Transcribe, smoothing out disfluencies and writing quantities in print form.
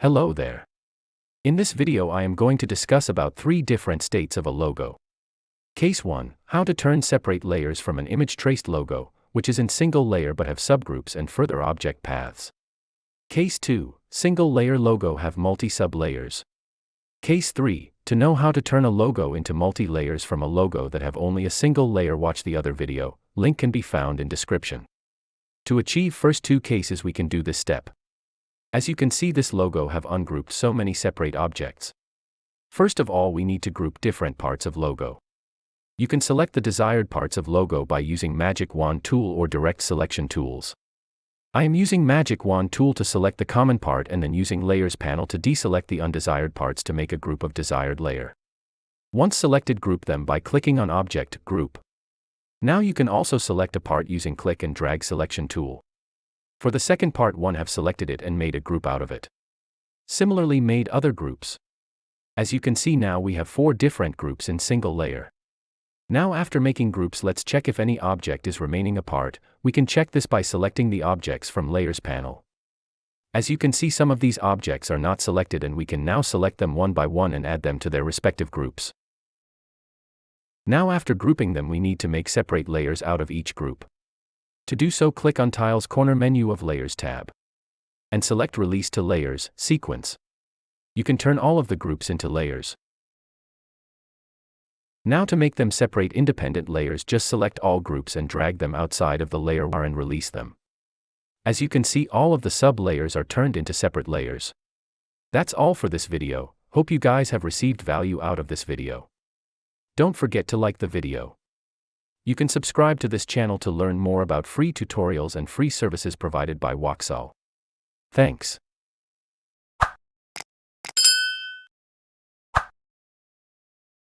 Hello there. In this video I am going to discuss about 3 different states of a logo. Case 1, how to turn separate layers from an image traced logo, which is in single layer but have subgroups and further object paths. Case 2, single layer logo have multi-sub layers. Case 3, to know how to turn a logo into multi-layers from a logo that have only a single layer. Watch the other video, link can be found in description. To achieve first 2 cases we can do this step. As you can see, this logo have ungrouped so many separate objects. First of all, we need to group different parts of logo. You can select the desired parts of logo by using Magic Wand tool or direct selection tools. I am using Magic Wand tool to select the common part and then using Layers panel to deselect the undesired parts to make a group of desired layer. Once selected, group them by clicking on Object, Group. Now you can also select a part using Click and Drag selection tool. For the second part, one have selected it and made a group out of it. Similarly made other groups. As you can see, now we have 4 different groups in single layer. Now after making groups, let's check if any object is remaining apart. We can check this by selecting the objects from Layers panel. As you can see, some of these objects are not selected and we can now select them one by one and add them to their respective groups. Now after grouping them, we need to make separate layers out of each group. To do so, click on Tiles corner menu of Layers tab. And select Release to Layers, Sequence. You can turn all of the groups into layers. Now to make them separate independent layers, just select all groups and drag them outside of the layer bar and release them. As you can see, all of the sub-layers are turned into separate layers. That's all for this video. Hope you guys have received value out of this video. Don't forget to like the video. You can subscribe to this channel to learn more about free tutorials and free services provided by Waxall. Thanks.